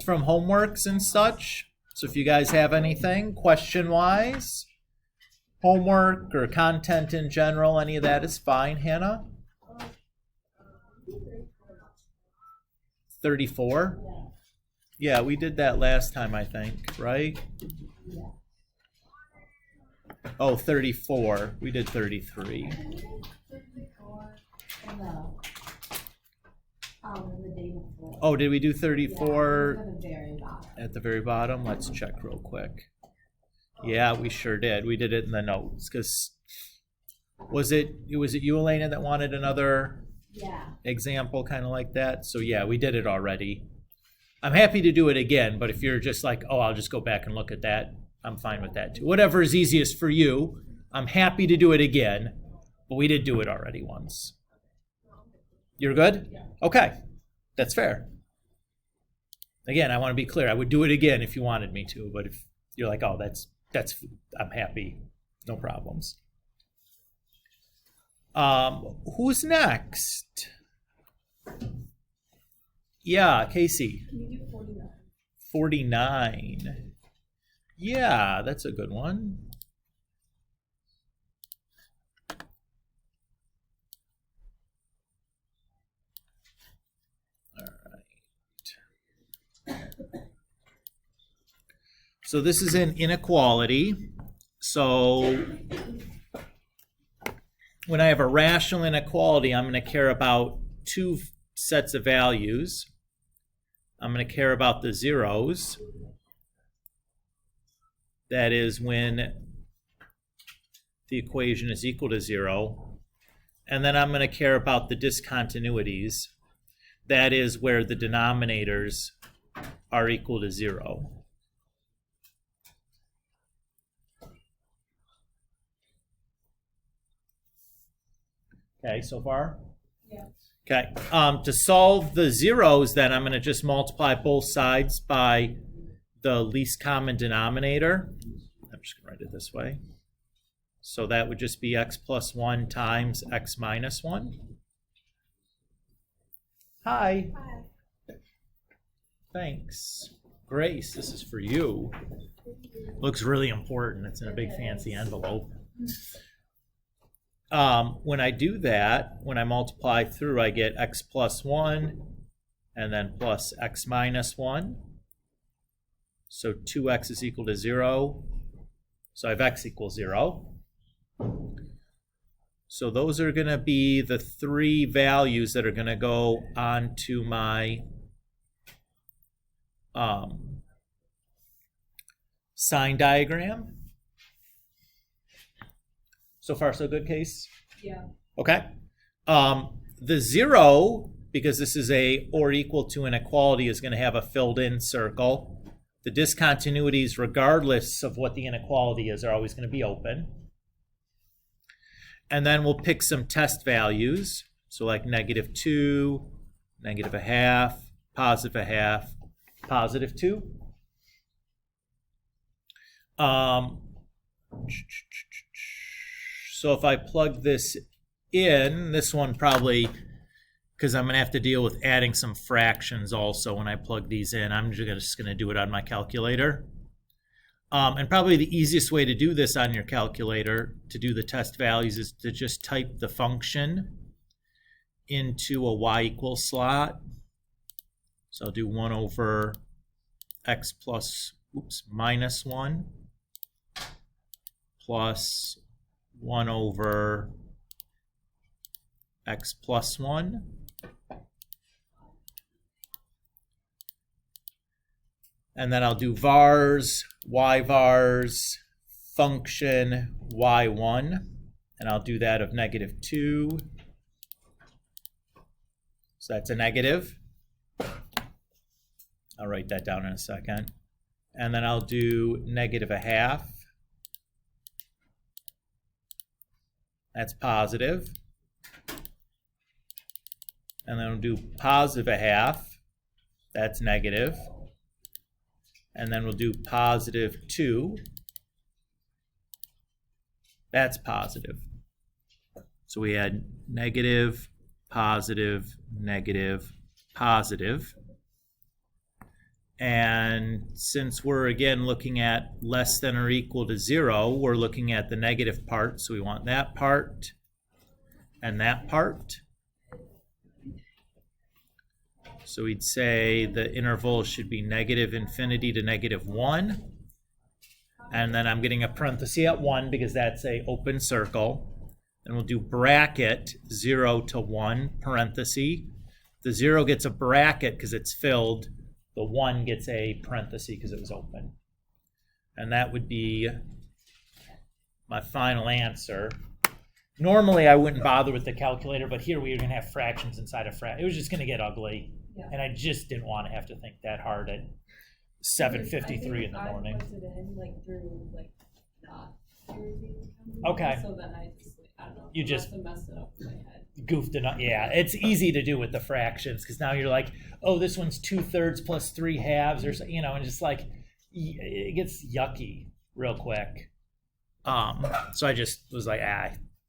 from homeworks and such. So if you guys have anything question-wise, homework or content in general, any of that is fine, Hannah? 34? Yeah, we did that last time, I think, right? Oh, 34. We did 33. Oh, did we do 34 at the very bottom? Let's check real quick. Yeah, we sure did. We did it in the notes. Because was it you, Elena, that wanted another example kind of like that? So yeah, we did it already. I'm happy to do it again, but if you're just like, oh, I'll just go back and look at that, I'm fine with that too. Whatever is easiest for you. I'm happy to do it again, but we did do it already once. You're good? Okay, that's fair. Again, I want to be clear. I would do it again if you wanted me to, but if you're like, oh, that's I'm happy, no problems. Who's next? Yeah, Casey. Can you do 49? 49. Yeah, that's a good one. So this is an inequality. So when I have a rational inequality, I'm going to care about two sets of values. I'm going to care about the zeros. That is when the equation is equal to 0. And then I'm going to care about the discontinuities. That is where the denominators are equal to 0. Okay, so far? Yeah. Okay, to solve the zeros, then I'm going to just multiply both sides by the least common denominator. I'm just going to write it this way. So that would just be x plus 1 times x minus 1. Hi. Hi. Thanks. Grace, this is for you. Looks really important. It's in a big fancy envelope. When I do that, when I multiply through, I get x plus 1 and then plus x minus 1. So 2x is equal to 0. So I have x equals 0. So those are going to be the three values that are going to go onto my sign diagram. So far, so good, Case? Yeah. Okay. The 0, because this is a or equal to inequality, is going to have a filled in circle. The discontinuities, regardless of what the inequality is, are always going to be open. And then we'll pick some test values. So like -2, -0.5, +0.5, +2. So if I plug this in, this one probably, because I'm going to have to deal with adding some fractions also when I plug these in, I'm just going to do it on my calculator. And probably the easiest way to do this on your calculator, to do the test values, is to just type the function into a y equals slot. So I'll do 1 over x plus, minus 1 plus 1 over x plus 1. And then I'll do vars, y vars, function y1, and I'll do that of -2. So that's a negative. I'll write that down in a second. And then I'll do -0.5. That's positive. And then we'll do +0.5. That's negative. And then we'll do +2. That's positive. So we had negative, positive, negative, positive. And since we're again looking at less than or equal to 0, we're looking at the negative part. So we want that part and that part. So we'd say the interval should be -infinity to -1. And then I'm getting a parenthesis at 1 because that's an open circle. And we'll do bracket 0 to 1 parenthesis. The 0 gets a bracket because it's filled. The 1 gets a parenthesis because it was open. And that would be my final answer. Normally, I wouldn't bother with the calculator, but here we are going to have fractions inside of fractions. It was just going to get ugly. Yeah. And I just didn't want to have to think that hard at 7:53 in the morning. I put it in through not okay. So then I just I don't know. You just messed it up in my head. Goofed it up. Yeah, it's easy to do with the fractions because now you're like, oh, this one's 2/3 plus 3/2, or and just it gets yucky real quick. So I just was like,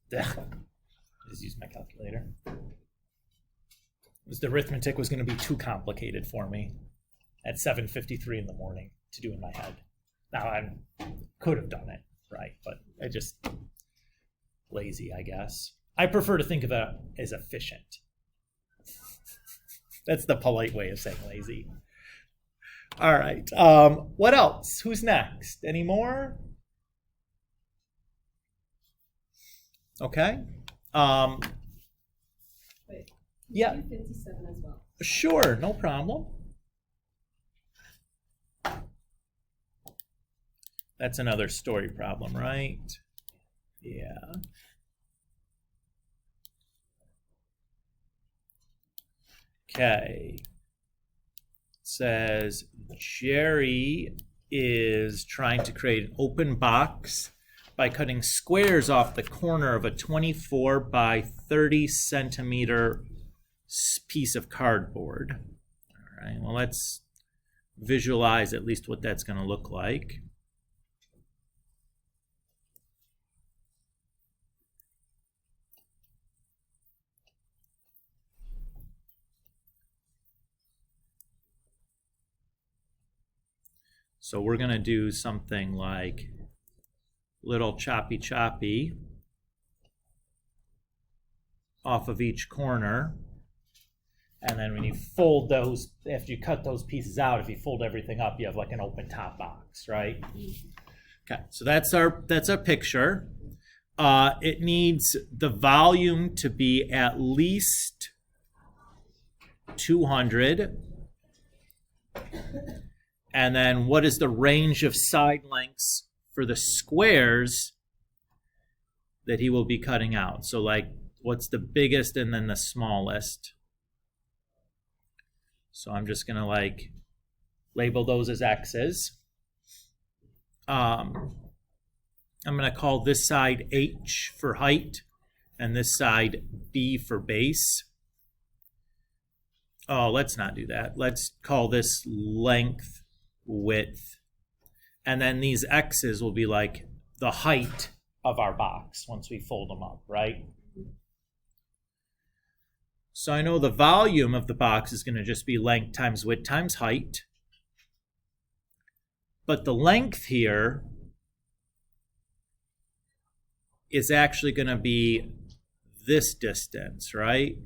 just use my calculator. The arithmetic was going to be too complicated for me at 7:53 in the morning to do in my head. Now I could have done it, right? But I just lazy, I guess. I prefer to think of it as efficient. That's the polite way of saying lazy. All right. What else? Who's next? Any more? Okay. Wait. Yeah. 57 as well. Sure, no problem. That's another story problem, right? Yeah. Okay. It says Jerry is trying to create an open box by cutting squares off the corner of a 24 by 30 centimeter piece of cardboard. All right, well, let's visualize at least what that's going to look like. So we're going to do something like little choppy off of each corner. And then when you fold those, after you cut those pieces out, if you fold everything up, you have like an open top box, right? Okay, so that's our picture. It needs the volume to be at least 200. And then what is the range of side lengths for the squares that he will be cutting out? So what's the biggest and then the smallest? So I'm just going to label those as X's. I'm going to call this side H for height and this side B for base. Oh, let's not do that. Let's call this length, width, and then these X's will be like the height of our box once we fold them up, right? So I know the volume of the box is going to just be length times width times height. But the length here is actually going to be this distance, right?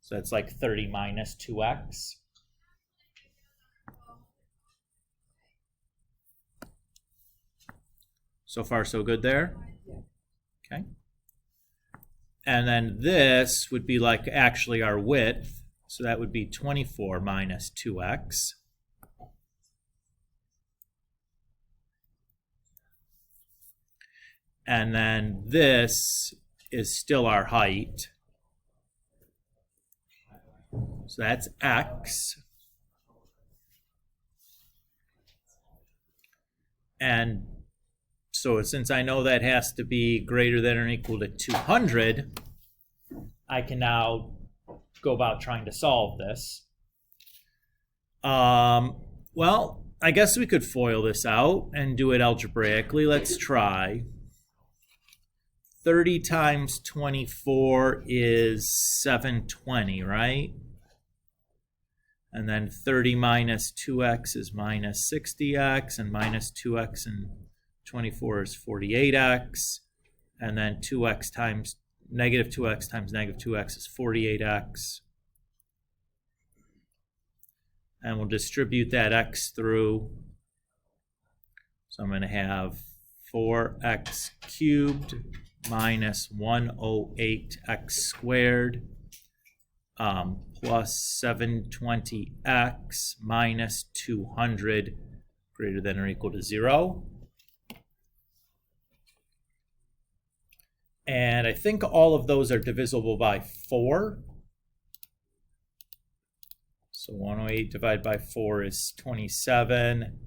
So it's like 30 minus 2x. So far, so good there? Okay. And then this would be like actually our width. So that would be 24 minus 2x. And then this is still our height. So that's x. And so since I know that has to be greater than or equal to 200, I can now go about trying to solve this. Well, I guess we could FOIL this out and do it algebraically. Let's try. 30 times 24 is 720, right? And then 30 minus 2x is minus 60x, and minus 2x and 24 is 48x. And then 2x times negative 2x times negative 2x is 48x. And we'll distribute that x through. So I'm going to have 4x cubed minus 108x squared plus 720x minus 200 greater than or equal to 0. And I think all of those are divisible by 4. So 108 divided by 4 is 27.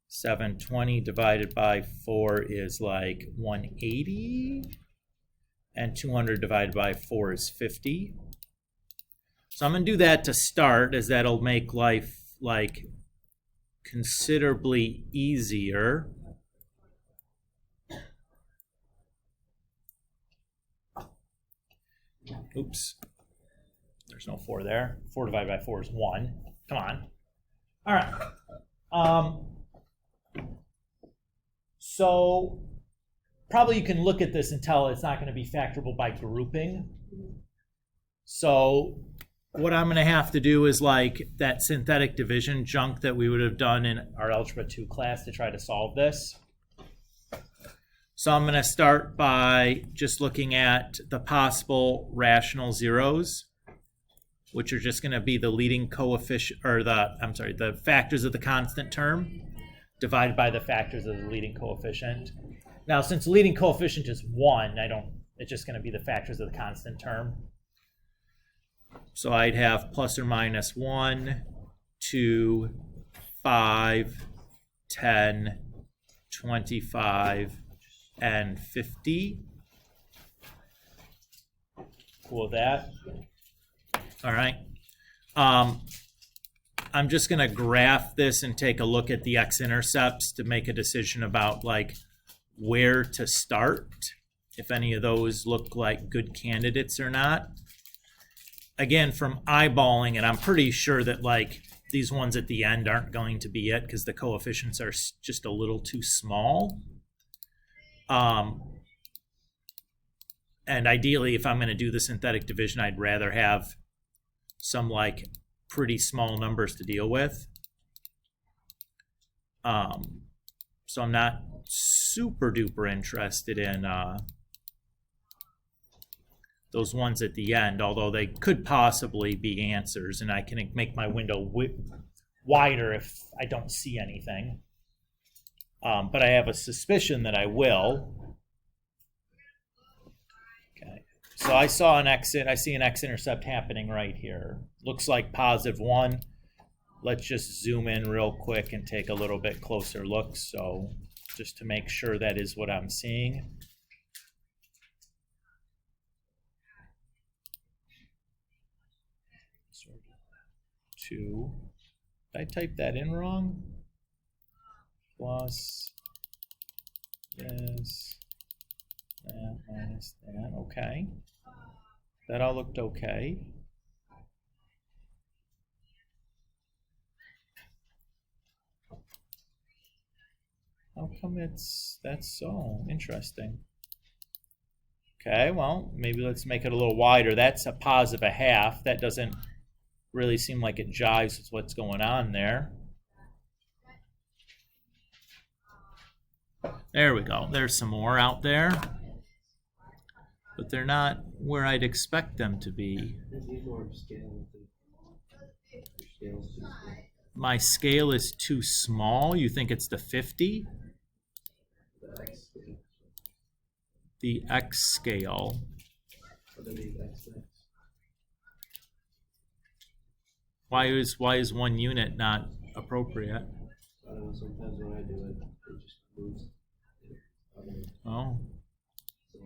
720 divided by 4 is like 180. And 200 divided by 4 is 50. So I'm going to do that to start, as that'll make life like considerably easier. Oops. There's no 4 there. 4 divided by 4 is 1. Come on. All right. So probably you can look at this and tell it's not going to be factorable by grouping. So what I'm going to have to do is like that synthetic division junk that we would have done in our Algebra 2 class to try to solve this. So I'm going to start by just looking at the possible rational zeros, which are just going to be the leading coefficient, or the factors of the constant term divided by the factors of the leading coefficient. Now, since the leading coefficient is 1, it's just going to be the factors of the constant term. So I'd have plus or minus 1, 2, 5, 10, 25, and 50. Cool with that? All right. I'm just going to graph this and take a look at the x-intercepts to make a decision about like where to start, if any of those look like good candidates or not. Again, from eyeballing it, I'm pretty sure that like these ones at the end aren't going to be it because the coefficients are just a little too small. And ideally, if I'm going to do the synthetic division, I'd rather have some like pretty small numbers to deal with. So I'm not super duper interested in those ones at the end, although they could possibly be answers, and I can make my window wider if I don't see anything. But I have a suspicion that I will. Okay, so I see an x-intercept happening right here. Looks like positive 1. Let's just zoom in real quick and take a little bit closer look. So just to make sure that is what I'm seeing. Sort of 2. Did I type that in wrong? Plus this, that minus that. Okay. That all looked okay. How come that's so interesting? Okay, well, maybe let's make it a little wider. That's a positive 1/2. That doesn't really seem like it jives with what's going on there. There we go. There's some more out there. But they're not where I'd expect them to be. My scale is too small. You think it's the 50? The X scale. Why is 1 unit not appropriate? I don't know, sometimes when I do it, it just moves. Oh. So,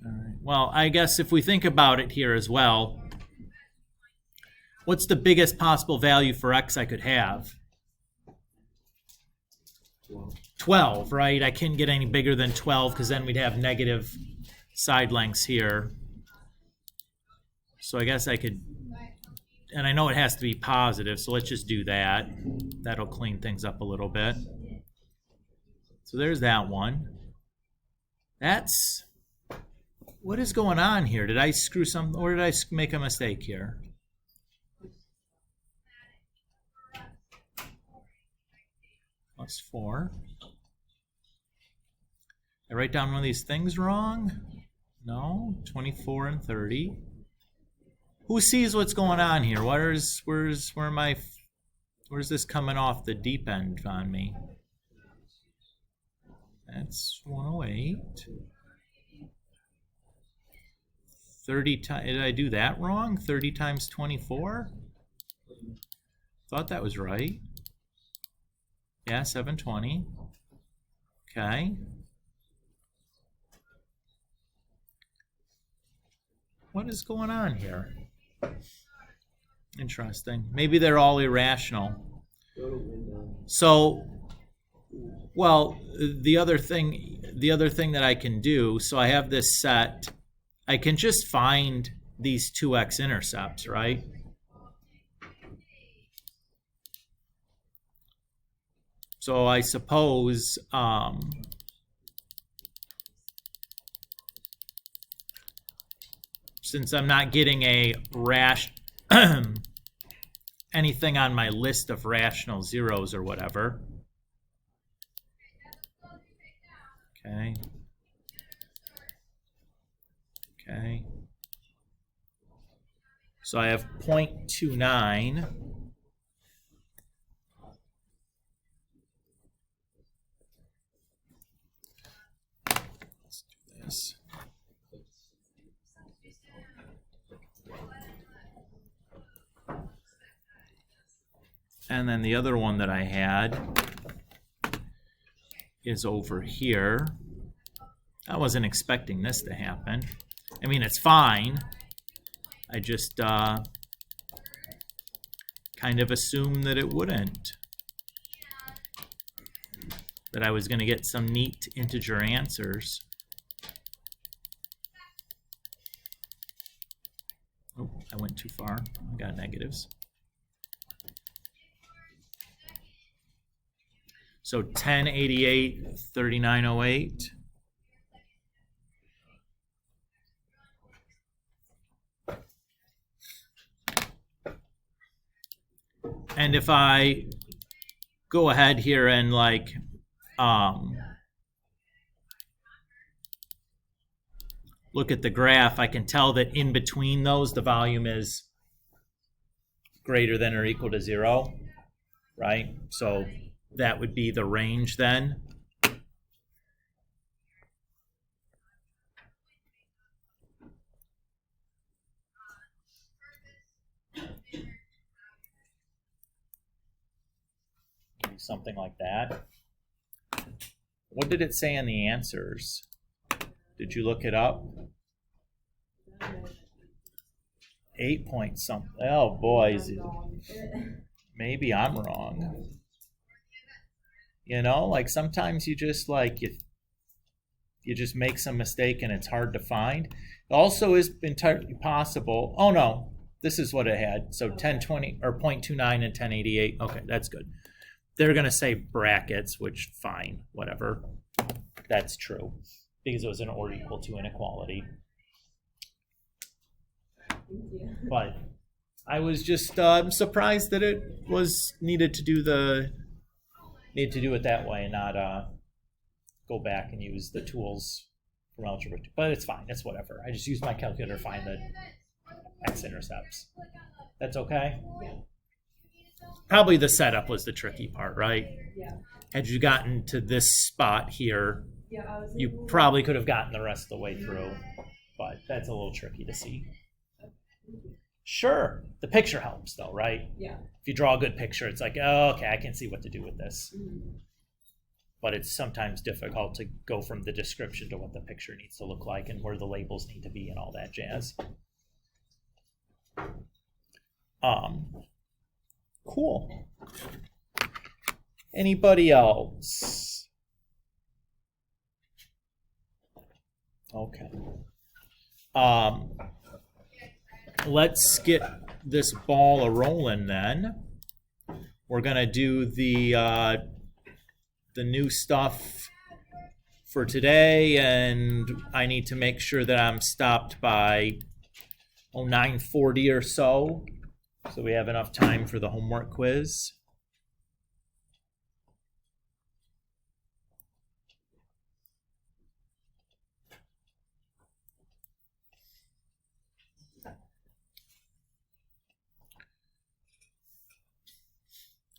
All right. Well, I guess if we think about it here as well, what's the biggest possible value for X I could have? 12. 12, right? I can't get any bigger than 12 because then we'd have negative side lengths here. So I guess I could, and I know it has to be positive, so let's just do that. That'll clean things up a little bit. So there's that one. That's, what is going on here? Did I screw something, or did I make a mistake here? Plus 4. I write down one of these things wrong? No, 24 and 30. Who sees what's going on here? Where's this coming off the deep end on me? That's 108. 30 times, did I do that wrong? 30 times 24? Thought that was right. Yeah, 720. Okay. What is going on here? Interesting. Maybe they're all irrational. So, well, the other thing that I can do, so I have this set, I can just find these 2x intercepts, right? So I suppose since I'm not getting a anything on my list of rational zeros or whatever. Okay. Okay. So I have 0.29. Let's do this. And then the other one that I had is over here. I wasn't expecting this to happen. I mean, it's fine. I just kind of assumed that it wouldn't. That I was going to get some neat integer answers. Oh, I went too far. I got negatives. So 1088, 3908. And if I go ahead here and like look at the graph, I can tell that in between those, the volume is greater than or equal to 0, right? So that would be the range then. Something like that. What did it say in the answers? Did you look it up? 8 point something. Oh boy, maybe I'm wrong. You know, like sometimes you just like you just make some mistake and it's hard to find. It also is entirely possible. Oh no, this is what it had. So 1020 or 0.29 and 1088. Okay, that's good. They're going to say brackets, which fine, whatever. That's true because it was an or equal to inequality. But I was just surprised that it was needed to do it that way and not go back and use the tools from algebra 2. But it's fine. It's whatever. I just used my calculator to find the x-intercepts. That's okay? Yeah. Probably the setup was the tricky part, right? Yeah. Had you gotten to this spot here, Yeah, you probably could have gotten the rest of the way through, but that's a little tricky to see. Sure, the picture helps though, right? Yeah. If you draw a good picture, it's like, oh, okay, I can see what to do with this. Mm-hmm. But it's sometimes difficult to go from the description to what the picture needs to look like and where the labels need to be and all that jazz. Cool. Anybody else? Okay. Let's get this ball a rolling then. We're gonna do the new stuff for today, and I need to make sure that I'm stopped by 9:40 or so we have enough time for the homework quiz.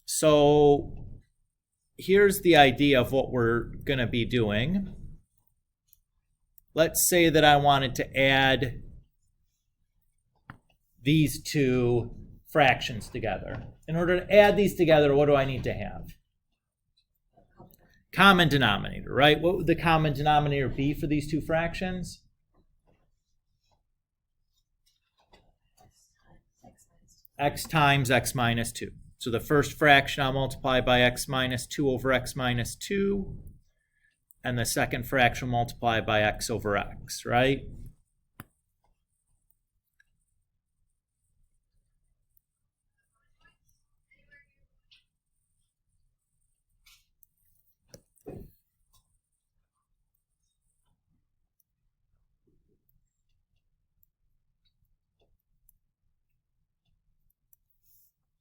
So here's the idea of what we're going to be doing. Let's say that I wanted to add these two fractions together. In order to add these together, what do I need to have? Common denominator, right? What would the common denominator be for these two fractions? X times x minus 2. So the first fraction I'll multiply by x minus 2 over x minus 2. And the second fraction will multiply by x over x, right?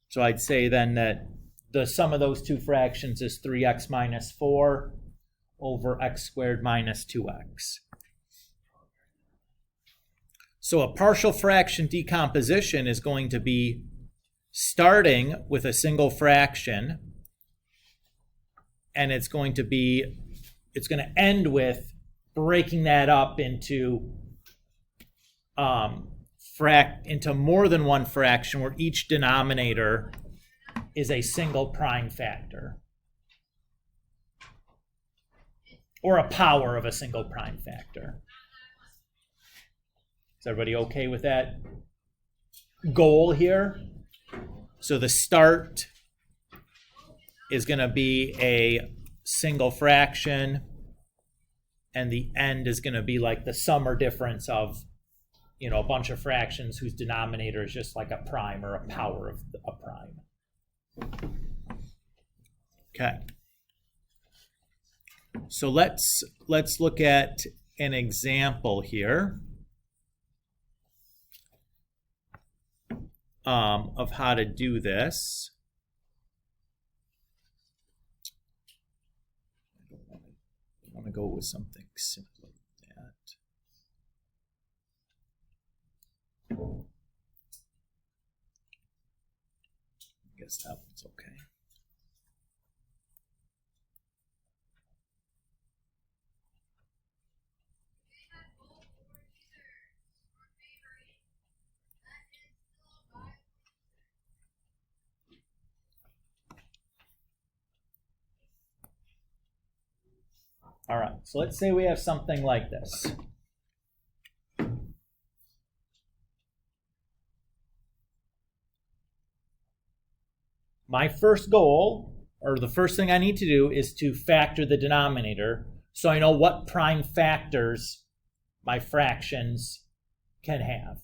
So I'd say then that the sum of those two fractions is 3x minus 4 over x squared minus 2x. So a partial fraction decomposition is going to be starting with a single fraction, and it's going to end with breaking that up into more than one fraction where each denominator is a single prime factor or a power of a single prime factor. Is everybody okay with that goal here? So the start is going to be a single fraction, and the end is going to be like the sum or difference of a bunch of fractions whose denominator is just like a prime or a power of a prime. Okay. So let's look at an example here of how to do this. I want to go with something simple. I guess that one's okay. All right, so let's say we have something like this. My first goal, or the first thing I need to do, is to factor the denominator so I know what prime factors my fractions can have.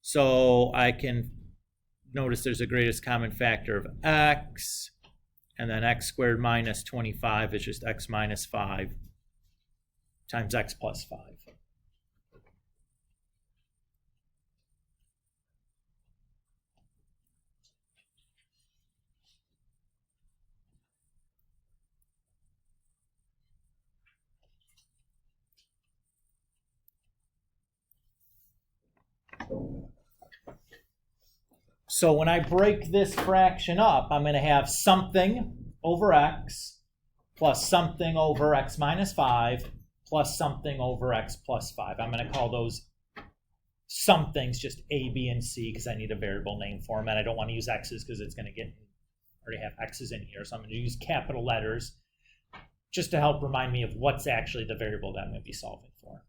So I can notice there's a greatest common factor of x, and then x squared minus 25 is just x minus 5 times x plus 5. So when I break this fraction up, I'm going to have something over x plus something over x minus 5 plus something over x plus 5. I'm going to call those somethings just a, b, and c because I need a variable name for them, and I don't want to use x's because it's going to already have x's in here. So I'm going to use capital letters just to help remind me of what's actually the variable that I'm going to be solving for.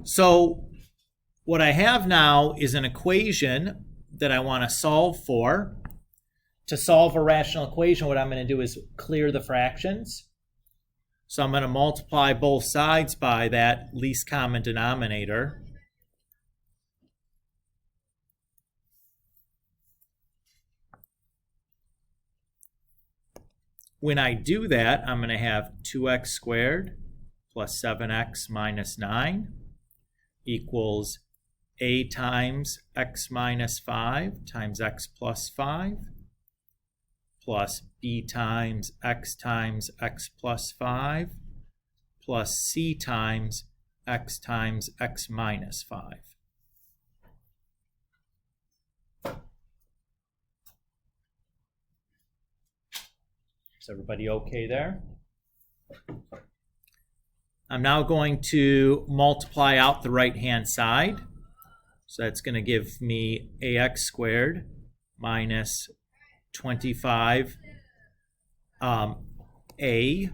So what I have now is an equation that I want to solve for. To solve a rational equation, what I'm going to do is clear the fractions. So I'm going to multiply both sides by that least common denominator. When I do that, I'm going to have 2x squared plus 7x minus 9 equals a times x minus 5 times x plus 5 plus b times x plus 5 plus c times x minus 5. Is everybody okay there? I'm now going to multiply out the right-hand side. So that's going to give me ax squared minus 25 a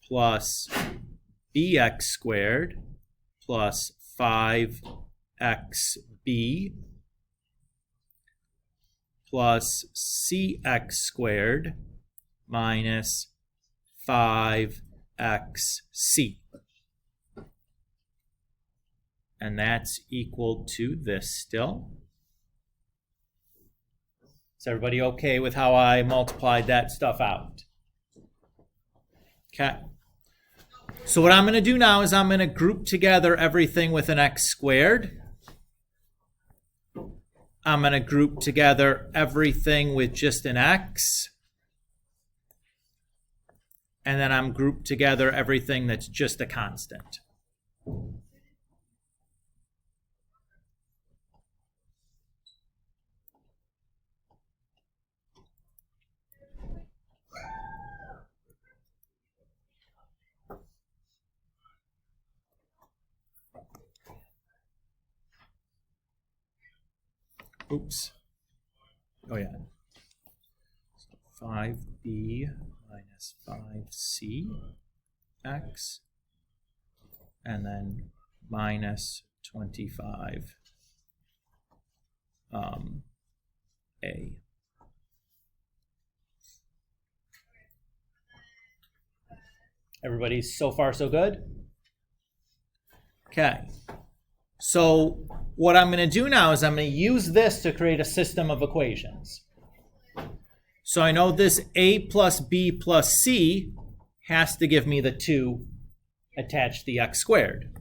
plus bx squared plus 5xb plus cx squared minus 5xc. And that's equal to this still. Is everybody okay with how I multiplied that stuff out? Okay. So what I'm going to do now is I'm going to group together everything with an x squared. I'm going to group together everything with just an x. And then I'm grouped together everything that's just a constant. Oops. Oh, yeah. 5b minus 5c x, and then minus 25 a. Everybody so far so good? Okay. So what I'm going to do now is I'm going to use this to create a system of equations. So I know this a plus b plus c has to give me the 2 attached to the x squared.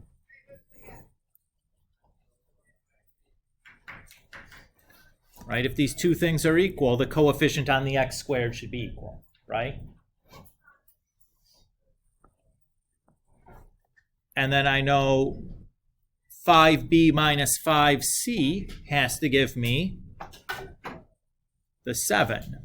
Right? If these two things are equal, the coefficient on the x squared should be equal, right? And then I know 5b minus 5c has to give me the 7.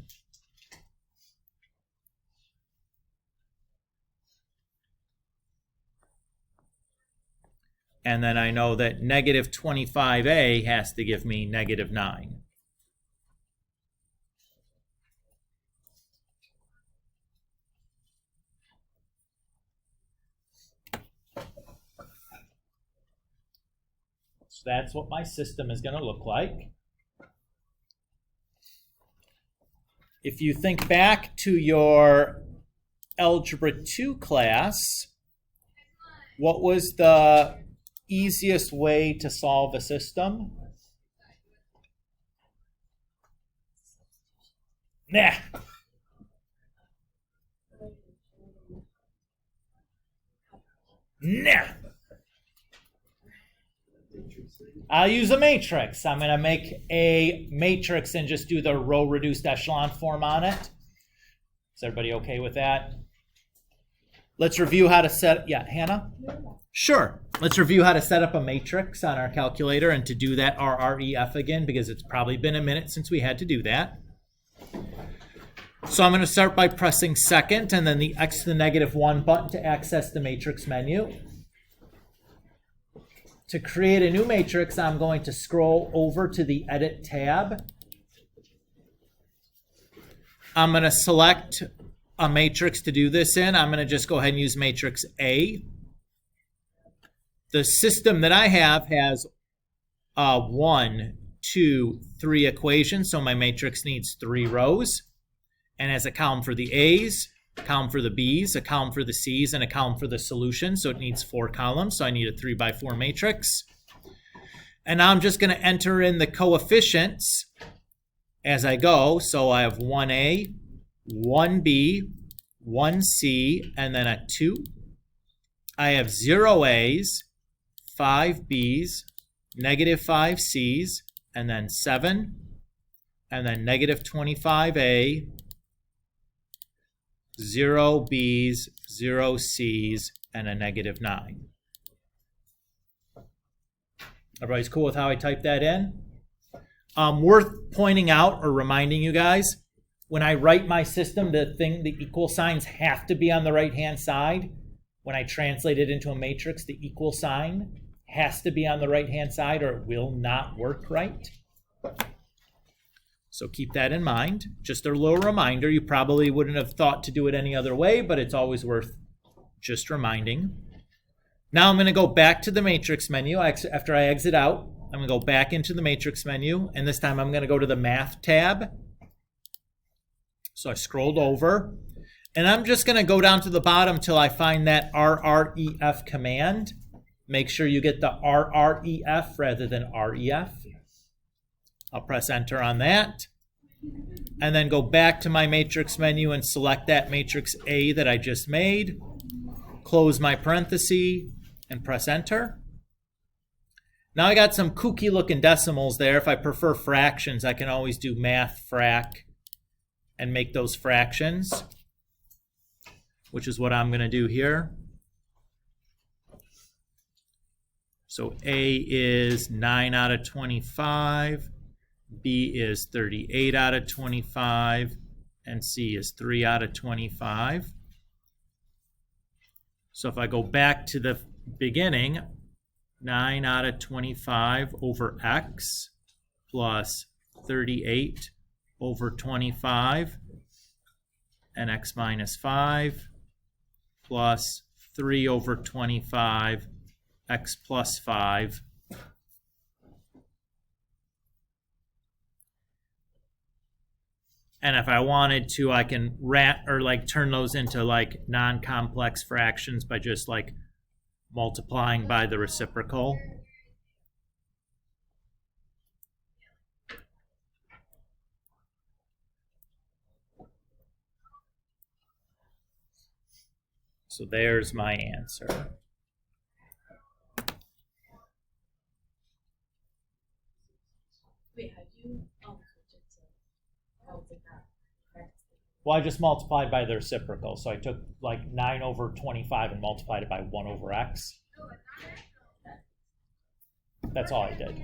And then I know that negative 25a has to give me negative 9. So that's what my system is going to look like. If you think back to your Algebra 2 class, what was the easiest way to solve a system? Nah. Nah. I'll use a matrix. I'm going to make a matrix and just do the row reduced echelon form on it. Is everybody okay with that? Let's review how to set, yeah, Hannah? Sure. Let's review how to set up a matrix on our calculator, and to do that, RREF again, because it's probably been a minute since we had to do that. So I'm going to start by pressing second and then the x to the negative 1 button to access the matrix menu. To create a new matrix, I'm going to scroll over to the Edit tab. I'm going to select a matrix to do this in. I'm going to just go ahead and use matrix A. The system that I have has 1 2, 3 equations, so my matrix needs 3 rows. And as a column for the A's, a column for the B's, a column for the C's, and a column for the solution, so it needs 4 columns, so I need a 3 by 4 matrix. And now I'm just going to enter in the coefficients as I go, so I have 1A, 1B, 1C, and then a 2. I have 0 A's, 5 B's, negative 5 C's, and then 7, and then negative 25A, 0 B's, 0 C's, and a negative 9. Everybody's cool with how I type that in? Worth pointing out or reminding you guys, when I write my system, the equal signs have to be on the right-hand side. When I translate it into a matrix, the equal sign has to be on the right-hand side or it will not work right. So keep that in mind. Just a little reminder. You probably wouldn't have thought to do it any other way, but it's always worth just reminding. Now I'm going to go back to the matrix menu. After I exit out, I'm going to go back into the matrix menu, and this time I'm going to go to the Math tab. So I scrolled over, and I'm just going to go down to the bottom till I find that RREF command. Make sure you get the RREF rather than REF. I'll press enter on that, and then go back to my matrix menu and select that matrix A that I just made. Close my parenthesis and press enter. Now I got some kooky looking decimals there. If I prefer fractions, I can always do math frac and make those fractions, which is what I'm going to do here. So A is 9 out of 25, B is 38 out of 25, and C is 3 out of 25. So if I go back to the beginning, 9 out of 25 over x plus 38 over 25 and x minus 5 plus 3 over 25 x plus 5. And if I wanted to, I can turn those into like non-complex fractions by just like multiplying by the reciprocal. So there's my answer. Wait, had you switch it to how did that? Well, I just multiplied by the reciprocal. So I took like 9 over 25 and multiplied it by 1 over x. That's all I did.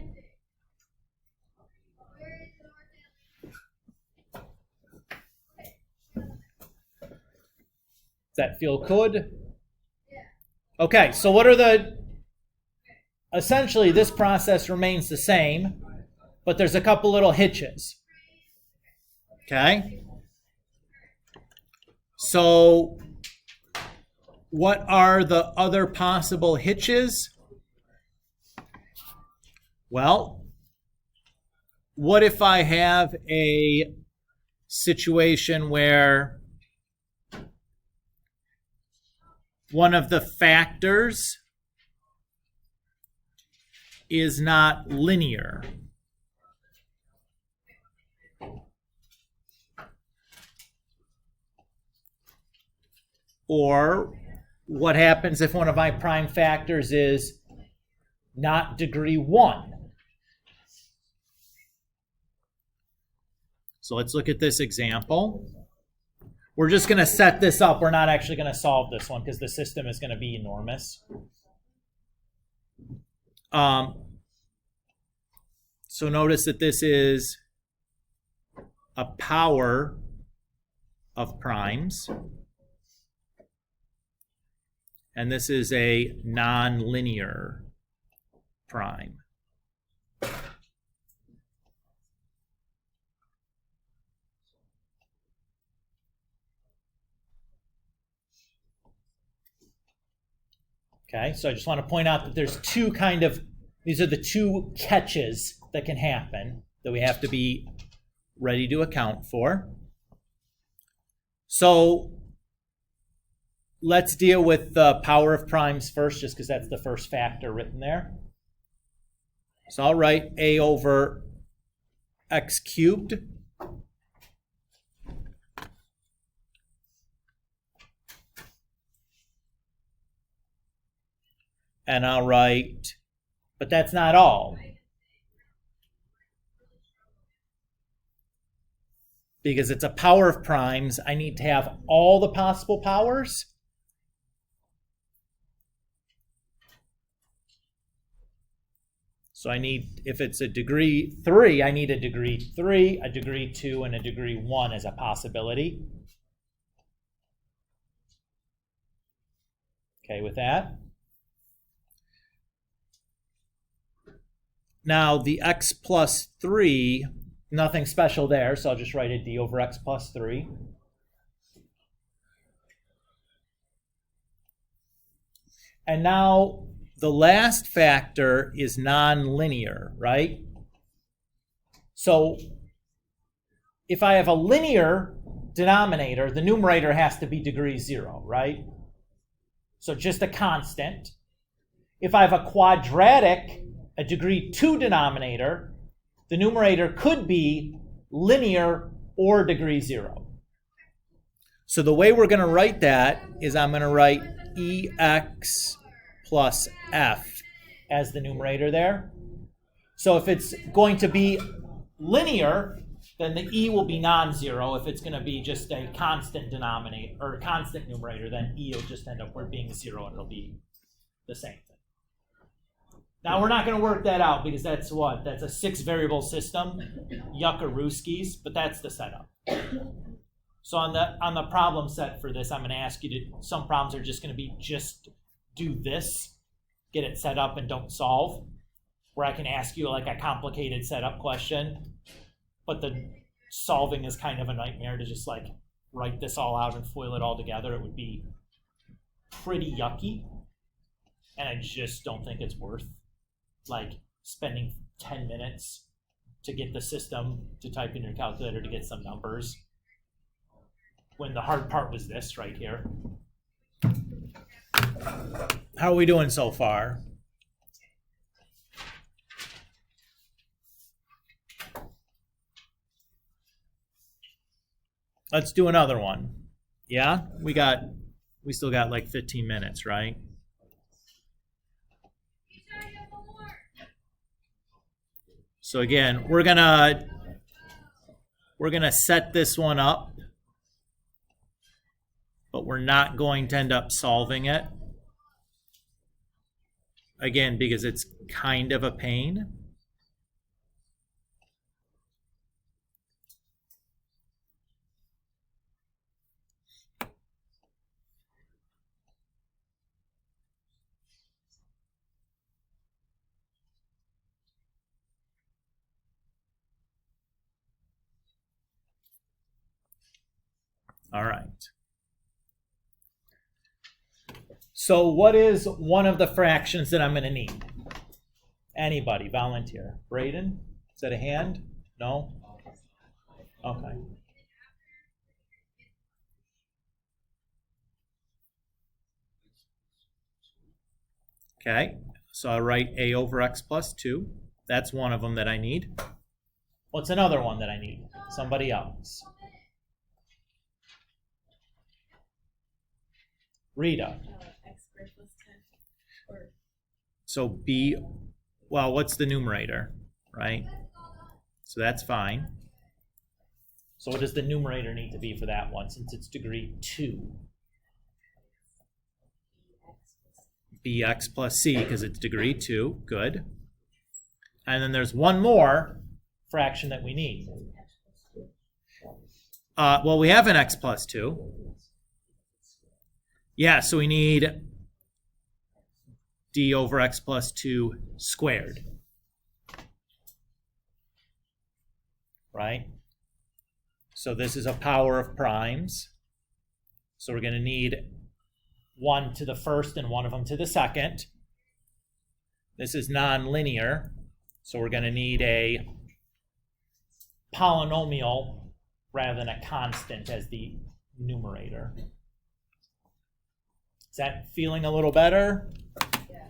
Does that feel good? Okay, so what are essentially this process remains the same, but there's a couple little hitches. Okay? So what are the other possible hitches? Well, what if I have a situation where one of the factors is not linear? Or what happens if one of my prime factors is not degree 1? So let's look at this example. We're just going to set this up. We're not actually going to solve this one because the system is going to be enormous. So notice that this is a power of primes. And this is a nonlinear prime. Okay, so I just want to point out that there's these are the two catches that can happen that we have to be ready to account for. So let's deal with the power of primes first, just because that's the first factor written there. So I'll write a over x cubed and I'll write, but that's not all. Because it's a power of primes, I need to have all the possible powers. So I need, if it's a degree 3, I need a degree 3, a degree 2, and a degree 1 as a possibility. Okay with that? Now the x plus 3, nothing special there, so I'll just write a d over x plus 3. And now the last factor is nonlinear, right? So if I have a linear denominator, the numerator has to be degree 0, right? So just a constant. If I have a quadratic, a degree 2 denominator, the numerator could be linear or degree 0. So the way we're going to write that is I'm going to write ex plus f as the numerator there. So if it's going to be linear, then the e will be non-zero. If it's going to be just a constant denominator or a constant numerator, then e will just end up being 0 and it'll be the same thing. Now we're not going to work that out because that's what? That's a 6-variable system, yuckarooskies, but that's the setup. So on the problem set for this, I'm going to ask you to, some problems are just going to be just do this, get it set up and don't solve, where I can ask you like a complicated setup question, but the solving is kind of a nightmare to just like write this all out and foil it all together. It would be pretty yucky, and I just don't think it's worth like spending 10 minutes to get the system to type in your calculator to get some numbers, when the hard part was this right here. How are we doing so far? Let's do another one. Yeah? We still got like 15 minutes, right? So again, we're gonna set this one up, but we're not going to end up solving it. Again, because it's kind of a pain. All right. So what is one of the fractions that I'm going to need? Anybody, volunteer. Braden, is that a hand? No? Okay. Okay, so I'll write a over x plus 2. That's one of them that I need. What's another one that I need? Somebody else. Rita. X squared plus 10. Or So b, well, what's the numerator, right? So that's fine. So what does the numerator need to be for that one, since it's degree 2? Bx plus c, because it's degree 2. Good. And then there's one more fraction that we need. Well, we have an x plus 2. Yeah, so we need d over x plus 2 squared. Right? So this is a power of primes. So we're going to need one to the first and one of them to the second. This is nonlinear. So we're going to need a polynomial rather than a constant as the numerator. Is that feeling a little better? Yeah.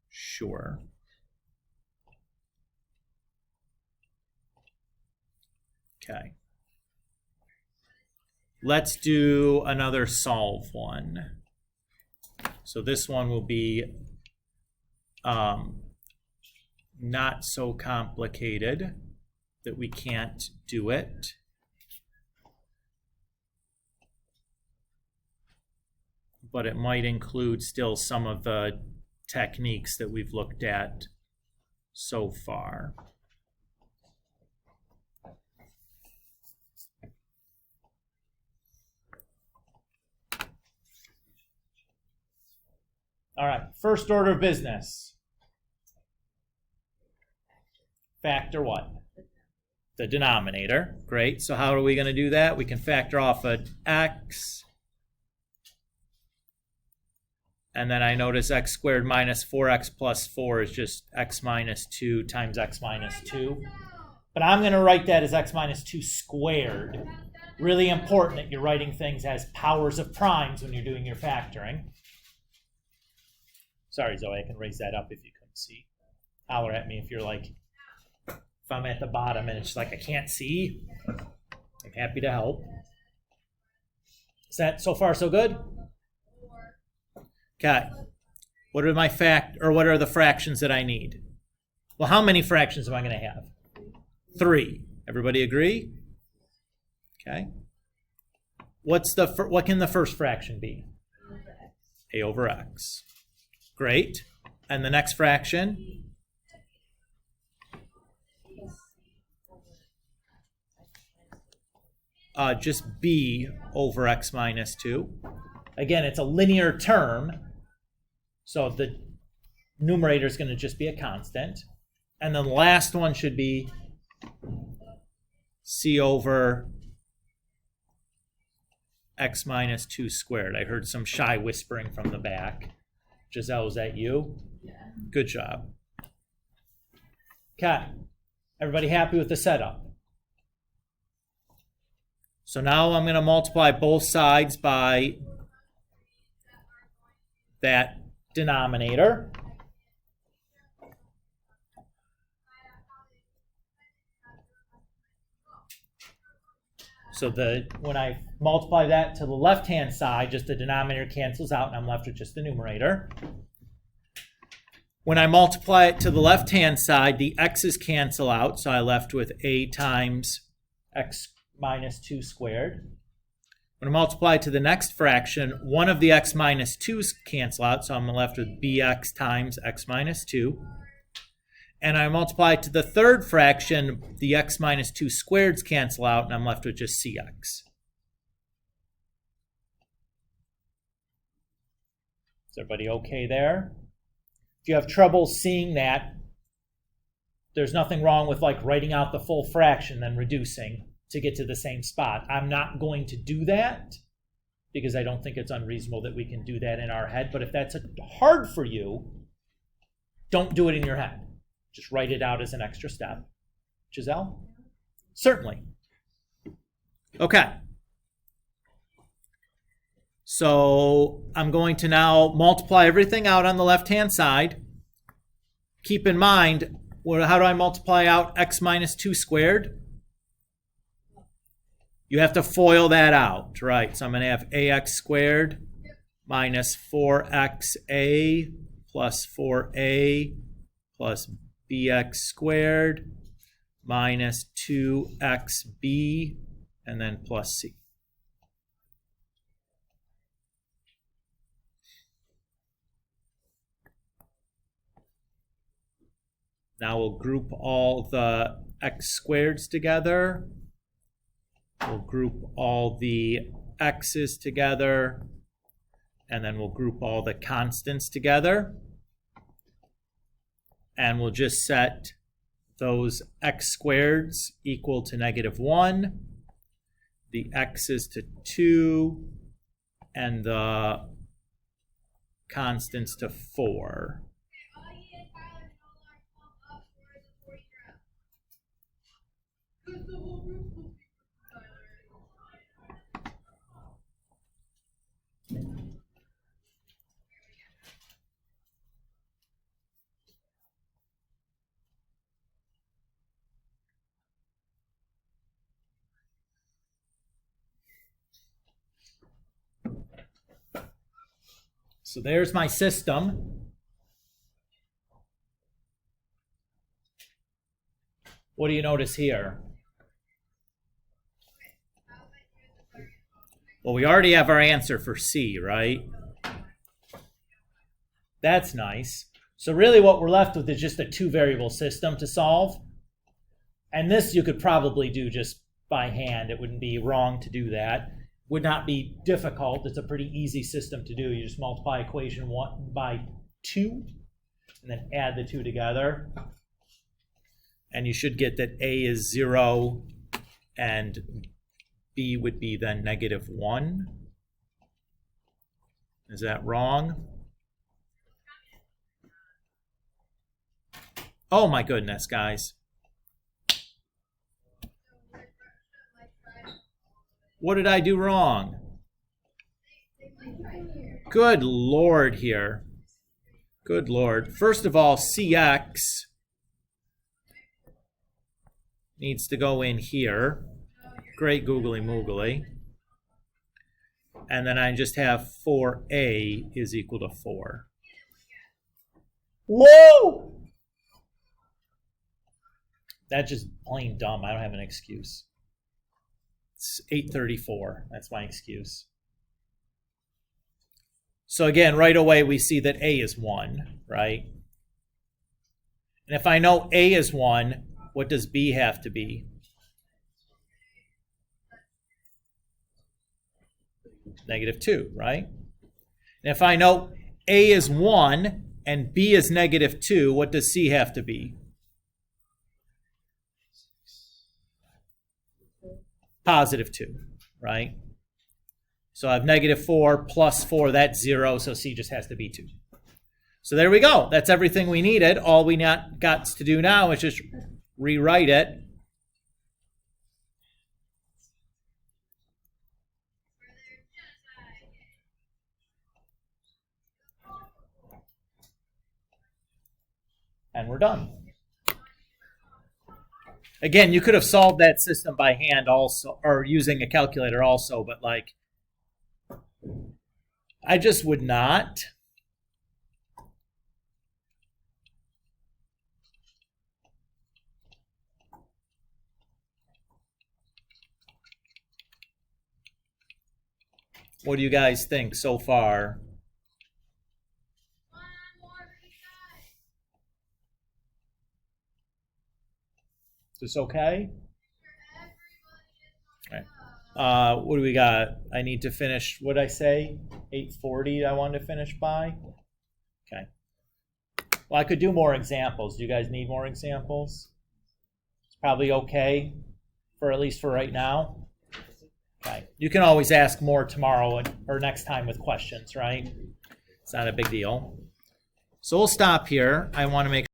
Sure. Okay. Let's do another solve one. So this one will be not so complicated that we can't do it. But it might include still some of the techniques that we've looked at so far. All right, first order of business. Factor what? The denominator. Great. So how are we going to do that? We can factor off an x. And then I notice x squared minus 4x plus 4 is just x minus 2 times x minus 2. But I'm going to write that as x minus 2 squared. Really important that you're writing things as powers of primes when you're doing your factoring. Sorry, Zoe, I can raise that up if you couldn't see. Holler at me if you're like, if I'm at the bottom and it's like I can't see. I'm happy to help. Is that so far so good? Okay. What are what are the fractions that I need? Well, how many fractions am I going to have? 3. Everybody agree? Okay. What can the first fraction be? A over x. Great. And the next fraction? Just b over x minus 2. Again, it's a linear term, so the numerator is going to just be a constant. And then the last one should be c over x minus 2 squared. I heard some shy whispering from the back. Giselle, is that you? Yeah. Good job. Okay. Everybody happy with the setup? So now I'm going to multiply both sides by that denominator. So when I multiply that to the left-hand side, just the denominator cancels out and I'm left with just the numerator. When I multiply it to the left-hand side, the x's cancel out, so I'm left with a times x minus 2 squared. When I multiply to the next fraction, one of the x minus 2's cancel out, so I'm left with bx times x minus 2. And I multiply to the third fraction, the x minus 2 squareds cancel out, and I'm left with just cx. Is everybody okay there? If you have trouble seeing that, there's nothing wrong with like writing out the full fraction then reducing to get to the same spot. I'm not going to do that because I don't think it's unreasonable that we can do that in our head. But if that's hard for you, don't do it in your head. Just write it out as an extra step. Giselle? Certainly. Okay. So I'm going to now multiply everything out on the left-hand side. Keep in mind, how do I multiply out x minus 2 squared? You have to FOIL that out, right? So I'm going to have ax squared minus 4xa plus 4a plus bx squared minus 2xb and then plus c. Now we'll group all the x squareds together. We'll group all the x's together. And then we'll group all the constants together. And we'll just set those x squareds equal to -1, the x's to 2, and the constants to 4. So there's my system. What do you notice here? Well, we already have our answer for C, right? That's nice. So really what we're left with is just a two-variable system to solve. And this you could probably do just by hand. It wouldn't be wrong to do that. Would not be difficult. It's a pretty easy system to do. You just multiply equation 1 by 2 and then add the two together. And you should get that A is 0 and B would be then -1. Is that wrong? Oh my goodness, guys. What did I do wrong? Good Lord here. Good Lord. First of all, CX needs to go in here. Great googly moogly. And then I just have 4A is equal to 4. Whoa! That's just plain dumb. I don't have an excuse. It's 834. That's my excuse. So again, right away we see that A is 1, right? And if I know A is 1, what does B have to be? -2, right? And if I know A is 1 and B is -2, what does C have to be? +2, right? So I have -4 plus 4, that's 0, so C just has to be 2. So there we go. That's everything we needed. All we got to do now is just rewrite it. And we're done. Again, you could have solved that system by hand also, or using a calculator also, but like, I just would not. What do you guys think so far? Is this okay? All right. What do we got? I need to finish, what did I say? 8:40 I wanted to finish by? Okay. Well, I could do more examples. Do you guys need more examples? It's probably okay, for at least for right now. Okay. You can always ask more tomorrow or next time with questions, right? It's not a big deal. So we'll stop here. I want to make